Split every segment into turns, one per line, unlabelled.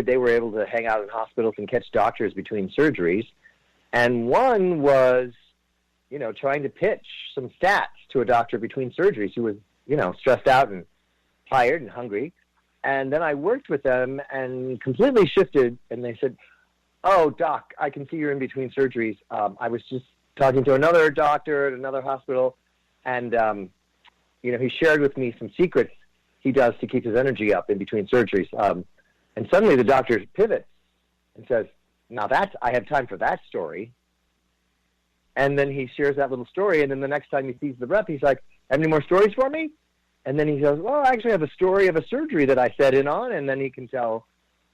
they were able to hang out in hospitals and catch doctors between surgeries. And one was, trying to pitch some stats to a doctor between surgeries who was, stressed out and tired and hungry. And then I worked with them and completely shifted, and they said, "Oh, doc, I can see you're in between surgeries. I was just talking to another doctor at another hospital, and, he shared with me some secrets he does to keep his energy up in between surgeries." And suddenly the doctor pivots and says, "Now I have time for that story." And then he shares that little story, and then the next time he sees the rep, he's like, "Have any more stories for me?" And then he goes, "Well, I actually have a story of a surgery that I sat in on," and then he can tell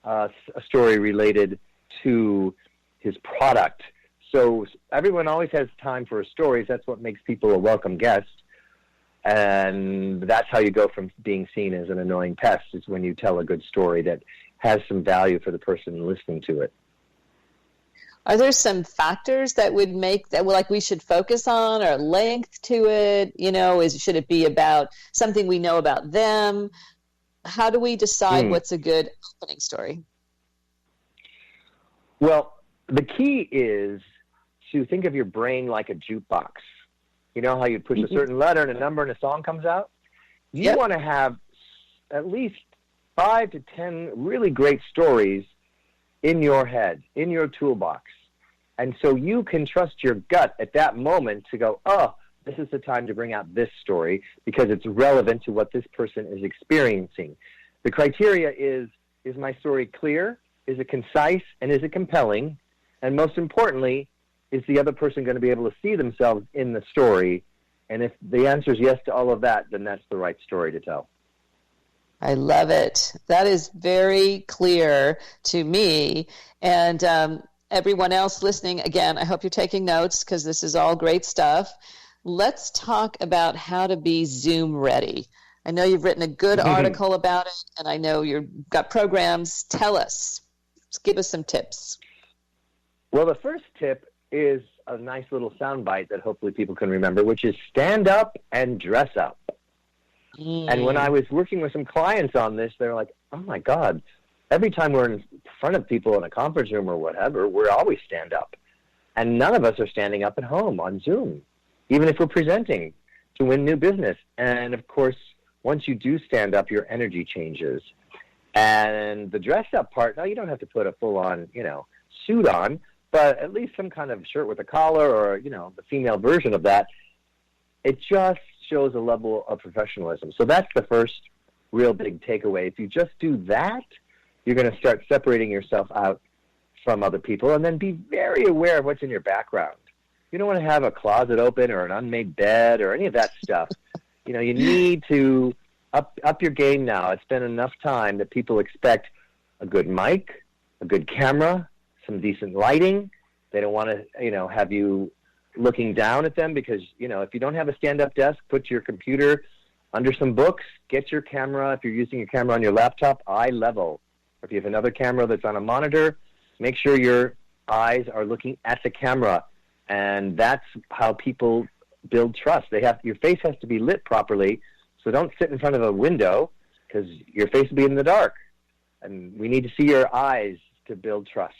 a story related to his product. So everyone always has time for stories. That's what makes people a welcome guest. And that's how you go from being seen as an annoying pest, is when you tell a good story that has some value for the person listening to it.
Are there some factors that would make that like we should focus on, or length to it? Should it be about something we know about them? How do we decide what's a good opening story?
Well, the key is to think of your brain like a jukebox. You know how you push a certain letter and a number and a song comes out? You want to have at least 5 to 10 really great stories in your head, in your toolbox. And so you can trust your gut at that moment to go, "Oh, this is the time to bring out this story because it's relevant to what this person is experiencing." The criteria is my story clear? Is it concise? And is it compelling? And most importantly, is the other person going to be able to see themselves in the story? And if the answer is yes to all of that, then that's the right story to tell.
I love it. That is very clear to me. And everyone else listening, again, I hope you're taking notes because this is all great stuff. Let's talk about how to be Zoom ready. I know you've written a good article about it, and I know you've got programs. Tell us. Give us some tips.
Well, the first tip is a nice little soundbite that hopefully people can remember, which is stand up and dress up. And when I was working with some clients on this, they're like, "Oh my God, every time we're in front of people in a conference room or whatever, we're always stand up. And none of us are standing up at home on Zoom, even if we're presenting to win new business." And of course, once you do stand up, your energy changes. And the dress up part, now you don't have to put a full on, suit on, but at least some kind of shirt with a collar or, the female version of that. It just shows a level of professionalism. So that's the first real big takeaway. If you just do that, you're going to start separating yourself out from other people, and then be very aware of what's in your background. You don't want to have a closet open or an unmade bed or any of that stuff. You need to up your game now. It's been enough time that people expect a good mic, a good camera, some decent lighting. They don't want to, have you looking down at them because, if you don't have a stand-up desk, put your computer under some books, get your camera, if you're using your camera on your laptop, eye level. If you have another camera that's on a monitor, make sure your eyes are looking at the camera. And that's how people build trust. Your face has to be lit properly, so don't sit in front of a window because your face will be in the dark. And we need to see your eyes to build trust.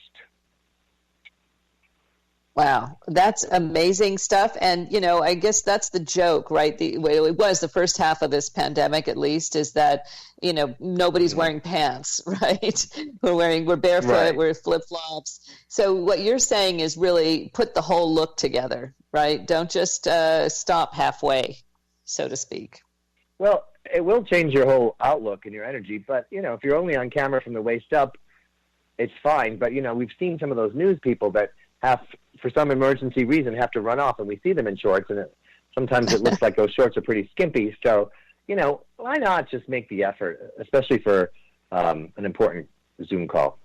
Wow, that's amazing stuff. And, I guess that's the joke, right? It was the first half of this pandemic, at least, is that, nobody's wearing pants, right? We're barefoot, right. We're flip-flops. So what you're saying is really put the whole look together, right? Don't just stop halfway, so to speak.
Well, it will change your whole outlook and your energy. But, if you're only on camera from the waist up, it's fine. But, we've seen some of those news people that have, for some emergency reason, have to run off, and we see them in shorts, and sometimes it looks like those shorts are pretty skimpy. So, why not just make the effort, especially for an important Zoom call?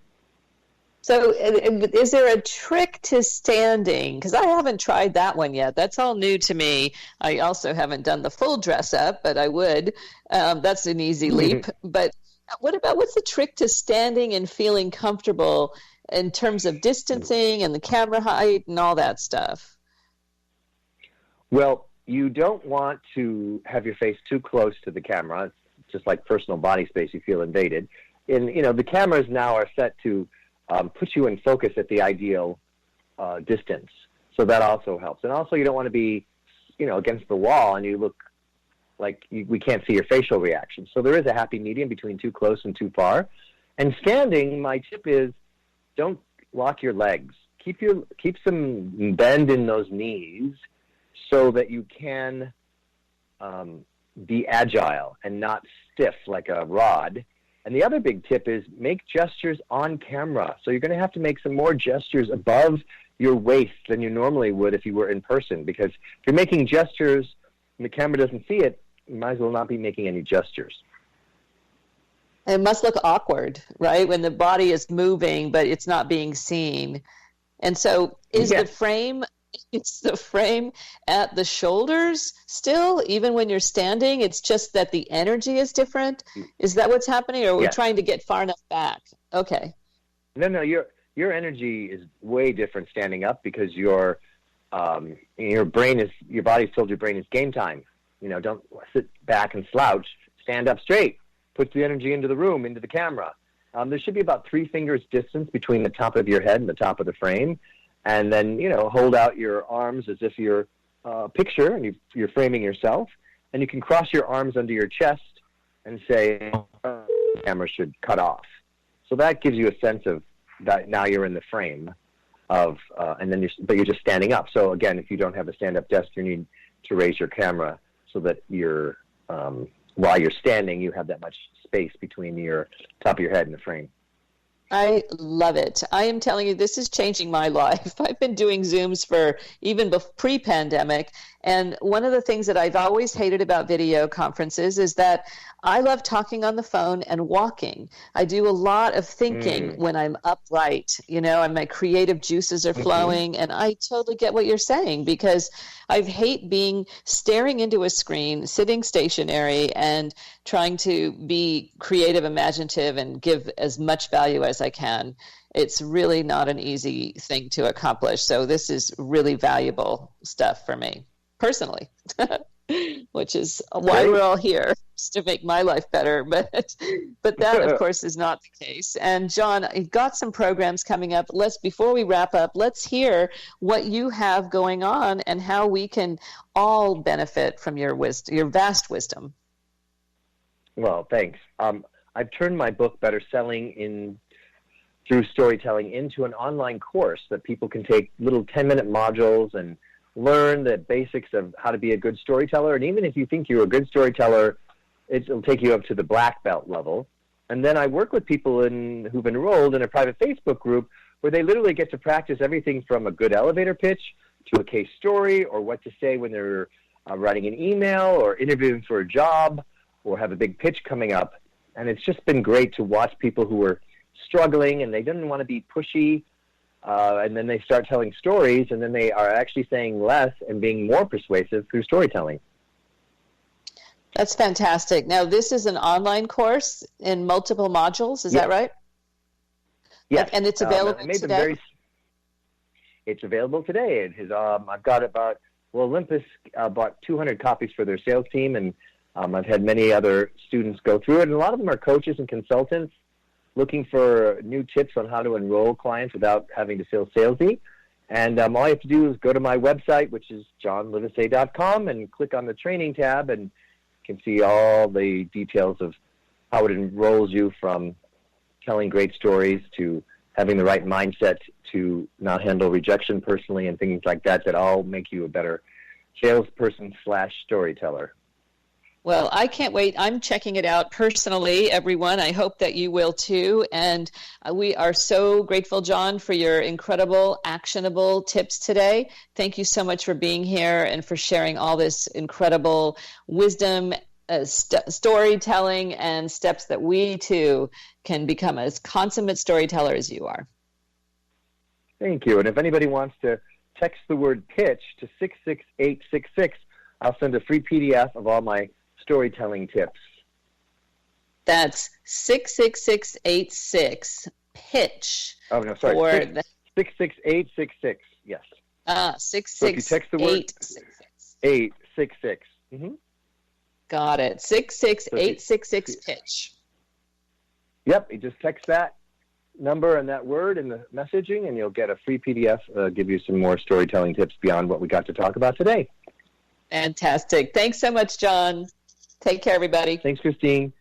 So is there a trick to standing? Because I haven't tried that one yet. That's all new to me. I also haven't done the full dress up, but I would. That's an easy leap. But what's the trick to standing and feeling comfortable in terms of distancing and the camera height and all that stuff?
Well, you don't want to have your face too close to the camera. It's just like personal body space. You feel invaded. the cameras now are set to put you in focus at the ideal distance. So that also helps. And also you don't want to be, against the wall and you look like we can't see your facial reaction. So there is a happy medium between too close and too far. And standing, my tip is don't lock your legs. Keep some bend in those knees so that you can be agile and not stiff like a rod. And the other big tip is make gestures on camera. So you're going to have to make some more gestures above your waist than you normally would if you were in person, because if you're making gestures and the camera doesn't see it, you might as well not be making any gestures.
It must look awkward, right? When the body is moving, but it's not being seen. And so is the frame at the shoulders still, even when you're standing? It's just that the energy is different? Is that what's happening? Or are we trying to get far enough back? Okay.
No, your energy is way different standing up because your body's told your brain it's game time. Don't sit back and slouch. Stand up straight. Put the energy into the room, into the camera. There should be about 3 fingers distance between the top of your head and the top of the frame. And then, hold out your arms as if you're a picture and you're framing yourself. And you can cross your arms under your chest and say, the camera should cut off. So that gives you a sense of that now you're in the frame but you're just standing up. So again, if you don't have a stand-up desk, you need to raise your camera so that you're, while you're standing, you have that much space between your top of your head and the frame.
I love it. I am telling you, this is changing my life. I've been doing Zooms for even pre-pandemic. And one of the things that I've always hated about video conferences is that I love talking on the phone and walking. I do a lot of thinking when I'm upright, and my creative juices are flowing. And I totally get what you're saying, because I hate staring into a screen, sitting stationary and trying to be creative, imaginative, and give as much value as I can. It's really not an easy thing to accomplish. So this is really valuable stuff for me personally, which is why we're all here, to make my life better. But that, of course, is not the case. And John, you've got some programs coming up. Before we wrap up, let's hear what you have going on and how we can all benefit from your wisdom, your vast wisdom.
Well, thanks. I've turned my book, Better Selling through Storytelling, into an online course that people can take little 10-minute modules and learn the basics of how to be a good storyteller. And even if you think you're a good storyteller, it'll take you up to the black belt level. And then I work with people who've enrolled in a private Facebook group where they literally get to practice everything from a good elevator pitch to a case story, or what to say when they're writing an email or interviewing for a job or have a big pitch coming up. And it's just been great to watch people who are struggling and they didn't want to be pushy, and then they start telling stories, and then they are actually saying less and being more persuasive through storytelling.
That's fantastic. Now, this is an online course in multiple modules. Is that right?
Yes.
And it's available today?
It's available today. I've got Olympus bought 200 copies for their sales team, and I've had many other students go through it, and a lot of them are coaches and consultants looking for new tips on how to enroll clients without having to feel salesy. And all you have to do is go to my website, which is johnlivesay.com, and click on the training tab, and you can see all the details of how it enrolls you from telling great stories to having the right mindset to not handle rejection personally and things like that all make you a better salesperson/storyteller.
Well, I can't wait. I'm checking it out personally, everyone. I hope that you will too. And we are so grateful, John, for your incredible, actionable tips today. Thank you so much for being here and for sharing all this incredible wisdom, storytelling, and steps that we too can become as consummate storyteller as you are.
Thank you. And if anybody wants to text the word pitch to 66866, I'll send a free PDF of all my storytelling tips.
That's 66686 pitch.
Oh, no, sorry. 66866. Yes.
66866.
Mm-hmm.
Got it. 66866 pitch.
Yep, you just text that number and that word in the messaging, and you'll get a free PDF, give you some more storytelling tips beyond what we got to talk about today.
Fantastic. Thanks so much, John. Take care, everybody.
Thanks, Christine.